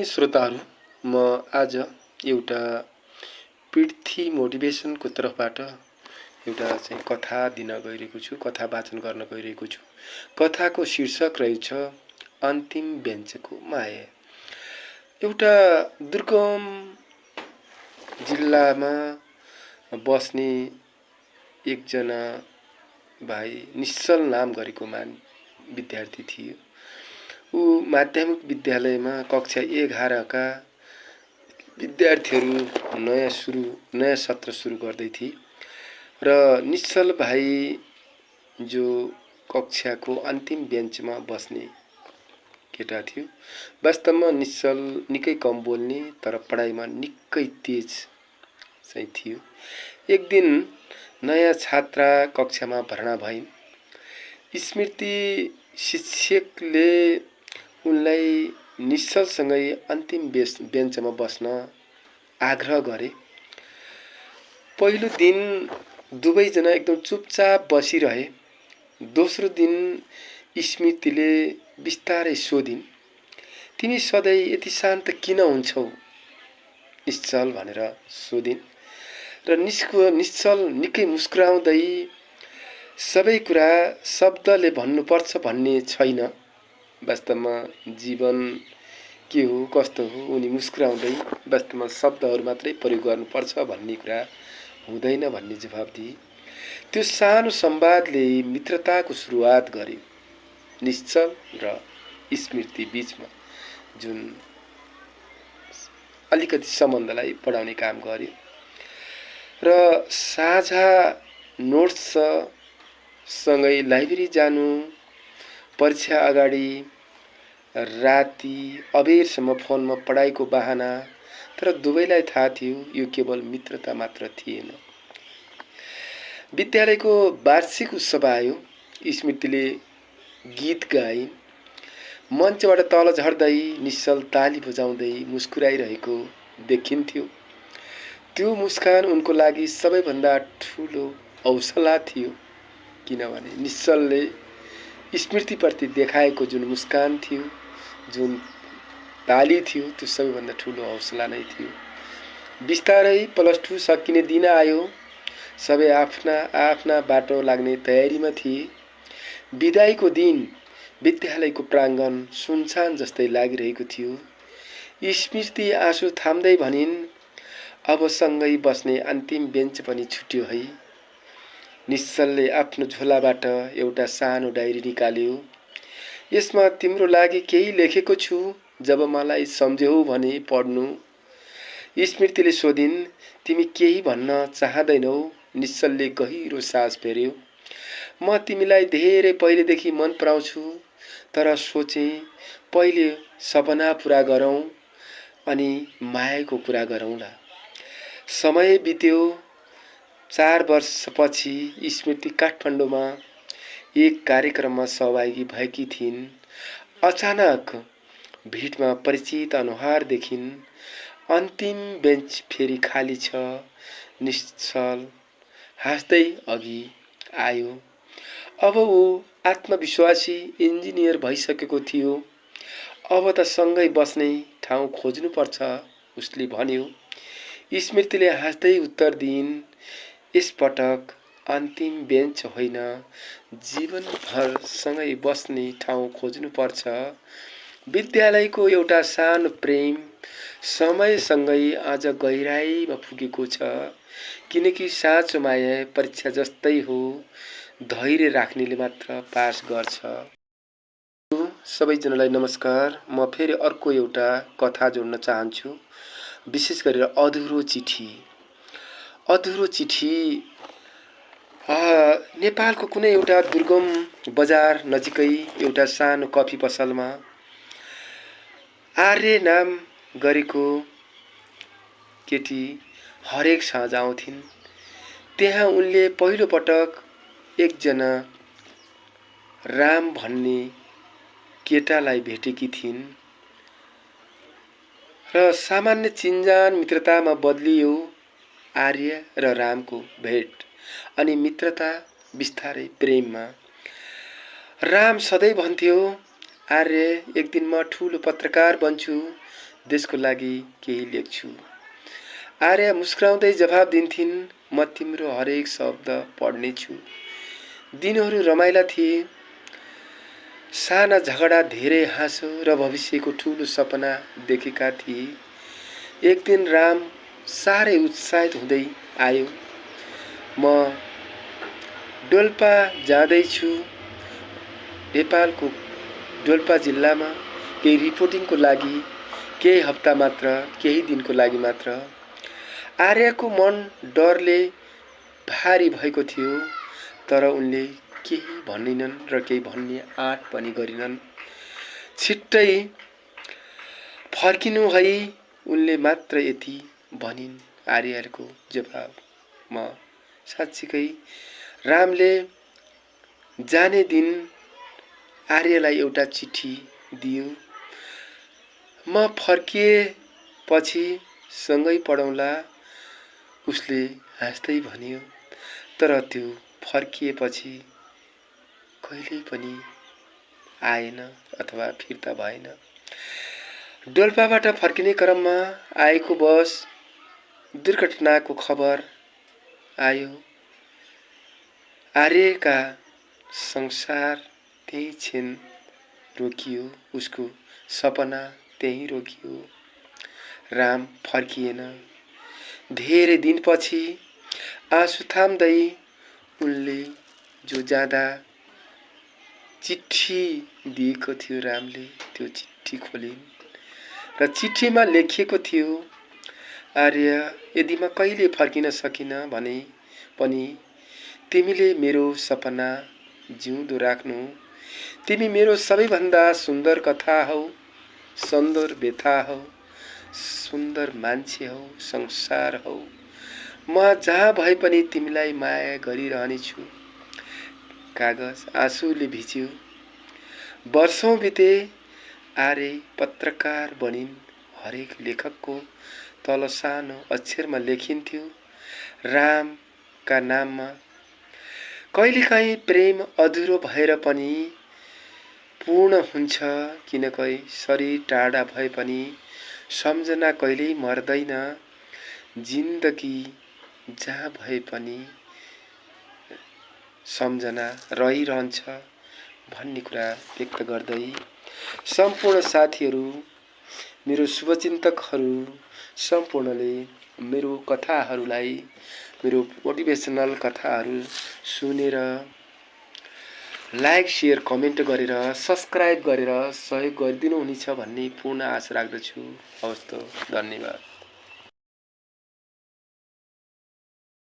श्रोताहरू, म आज एउटा पृथ्वी मोटिभेसनको तर्फबाट एउटा कथा दिन गइरहेको छु, कथा वाचन गर्न गइरहेको छु। कथाको शीर्षक रहेछ अन्तिम बेन्चको माया। एउटा दुर्गम जिल्लामा बस्ने एकजना भाइ निश्चल नाम गरेको विद्यार्थी थियो। ऊ माध्यमिक विद्यालयमा कक्षा 11 का विद्यार्थीहरू नयाँ सत्र सुरु गर्दै थिए र निश्चल भाइ जो कक्षाको अन्तिम बेन्चमा बस्ने केटा थियो। वास्तवमा निश्चल निकै कम बोल्ने तर पढाइमा निकै तेज चाहिँ थियो। एक दिन नयाँ छात्रा कक्षामा भर्ना भइन्। स्मृति शिक्षकले उनलाई निश्चलसँगै अन्तिम बेन्चमा बस्न आग्रह गरे। पहिलो दिन दुवैजना एकदम चुपचाप बसिरहे। दोस्रो दिन स्मृतिले बिस्तारै सोधिन्, तिमी सधैँ यति शान्त किन हुन्छौ निश्चल भनेर सोधिन्। र निश्चल निकै मुस्कुराउँदै सबै कुरा शब्दले भन्नुपर्छ भन्ने छैन, वास्तवमा जीवन के हो कस्तो हो उनी मुस्कुराउँदै वास्तवमा शब्दहरू मात्रै प्रयोग गर्नुपर्छ भन्ने कुरा हुँदैन भन्ने जवाफ दिए। त्यो सानो संवादले मित्रताको सुरुवात गर्यो निश्चल र स्मृति बीचमा, जुन अलिकति सम्बन्धलाई बढाउने काम गर्यो। र साझा नोट्स सँगै लाइब्रेरी जानु, परीक्षा अगाडि राति अबेरसम्म फोनमा पढाइको बहाना। तर दुवैलाई थाहा थियो यो केवल मित्रता मात्र थिएन। विद्यालयको वार्षिक उत्सव आयो। स्मृतिले गीत गाइन्। मञ्चबाट तल झर्दै निश्चल ताली बजाउँदै मुस्कुराइरहेको देखिन्थ्यो। त्यो मुस्कान उनको लागि सबैभन्दा ठुलो हौसला थियो, किनभने निश्चलले स्मृतिप्रति देखाएको जुन मुस्कान थियो, जुन ताली थियो, त्यो सबैभन्दा ठुलो हौसला नै थियो। बिस्तारै +2 सकिने दिन आयो। सबै आफ्ना आफ्ना बाटो लाग्ने तयारीमा थिए। बिदाईको दिन विद्यालयको प्राङ्गण सुनसान जस्तै लागिरहेको थियो। स्मृति आँसु थाम्दै भनिन्, अब सँगै बस्ने अन्तिम बेन्च पनि छुट्यो है। निश्चलले आफ्नो झोलाबाट एउटा सानो डायरी निकाल्यो। यसमा तिम्रो लागि केही लेखेको छु, जब मलाई सम्झ्यौ भने पढ्नु। स्मृतिले सोधिन्, तिमी केही भन्न चाहदैनौ? निश्चलले गहिरो सास फेर्यो। म तिमीलाई धेरै पहिलेदेखि मन पराउँछु, तर सोचे पहिले सपना पुरा गरौँ अनि मायाको कुरा गरौँला। समय बित्यो। 4 वर्षपछि स्मृति काठमाडौँमा एक कार्यक्रममा सहभागी भएकी थिइन्। अचानक भिडमा परिचित अनुहार देखिन्। अन्तिम बेन्च फेरि खाली छ। निश्चल हाँस्दै अघि आयो। अब ऊ आत्मविश्वासी इन्जिनियर भइसकेको थियो। अब त सँगै बस्ने ठाउँ खोज्नुपर्छ, उसले भन्यो। स्मृतिले हाँस्दै उत्तर दिइन्, यसपटक अन्तिम बेन्च होइन, जीवनभर सँगै बस्ने ठाउँ खोज्नुपर्छ। विद्यालयको एउटा सानो प्रेम समयसँगै आज गहिराइमा पुगेको छ, किनकि साँचो माया परीक्षा जस्तै हो, धैर्य राख्नेले मात्र पास गर्छ। सबैजनालाई नमस्कार। म फेरि अर्को एउटा कथा जोड्न चाहन्छु, विशेष गरेर अधुरो चिठी। अधुरो चिठी नेपालको कुनै एउटा दुर्गम बजार नजिकै एउटा सानो कफी पसलमा आर्य नाम गरेको केटी हरेक साँझ आउँथिन्। त्यहाँ उनले पहिलो पटक एकजना राम भन्ने केटालाई भेटेकी थिइन् र सामान्य चिन्जान मित्रतामा बदलियो। आर्य र रामको भेट अनि मित्रता बिस्तारै प्रेममा। राम सधैँ भन्थ्यो, आर्य एक दिन म ठुलो पत्रकार बन्छु, देशको लागि केही लेख्छु। आर्या मुस्कुराउँदै जवाफ दिन्थिन्, म तिम्रो हरेक शब्द पढ्नेछु। दिनहरू रमाइला थिए, साना झगडा, धेरै हाँसो र भविष्यको ठुलो सपना देखेका थिए। एक दिन राम साह्रै उत्साहित हुँदै आयो। म डोल्पा जाँदैछु, नेपालको डोल्पा जिल्लामा केही रिपोर्टिङको लागि, केही हप्ता मात्र, केही दिनको लागि मात्र। आर्याको मन डरले भारी भएको थियो, तर उनले केही भनिनन् र केही भन्ने आँट पनि गरिनन्। छिट्टै फर्किनु भई उनले मात्र यति भनिन्, आर्याको जवाबमा। साँच्चीकै रामले जाने दिन आर्यलाई एउटा चिठी दियो। म फर्किएपछि सँगै पढौँला, उसले हाँस्दै भन्यो। तर त्यो फर्किएपछि कहिल्यै पनि आएन अथवा फिर्ता भएन। डोल्पाबाट फर्किने क्रममा आएको बस दुर्घटनाको खबर आयो। आर्यका संसार त्यही क्षण रोकियो, उसको सपना त्यही रोकियो। राम फर्किएन। धेरै दिनपछि आँसु थाम्दै उनले जो जाँदा चिठी दिएको थियो रामले, त्यो चिठी खोलिन् र चिठीमा लेखिएको थियो, आर्य, यदि म कहिले फर्किन सकिनँ भने पनि तिमीले मेरो सपना जिउँदो राख्नु। तिमी मेरो सबैभन्दा सुन्दर कथा हौ, सुन्दर व्यथा हौ, सुन्दर मान्छे हौ, संसार हौ। म जहाँ भए पनि तिमीलाई माया गरिरहनेछु। कागज आँसुले भिज्यो। वर्षौं बिते, आर्य पत्रकार बनिन्। हरेक लेखकको तल सानो अक्षरमा लेखिन्थ्यो, रामका नाममा। कहिलेकाहीँ प्रेम अधुरो भएर पनि पूर्ण हुन्छ, किनकि शरीर टाढा भए पनि सम्झना कहिल्यै मर्दैन। जिन्दगी जहाँ भए पनि सम्झना रहिरहन्छ भन्ने कुरा व्यक्त गर्दै सम्पूर्ण साथीहरू, मेरो शुभचिन्तकहरू सम्पूर्णले मेरो कथाहरूलाई, मेरो मोटिभेसनल कथाहरू सुनेर लाइक, शेयर, कमेन्ट गरेर, सब्सक्राइब गरेर सहयोग गरिदिनुहुनेछ भन्ने पूर्ण आशा राख्दछु। हवस् त, धन्यवाद।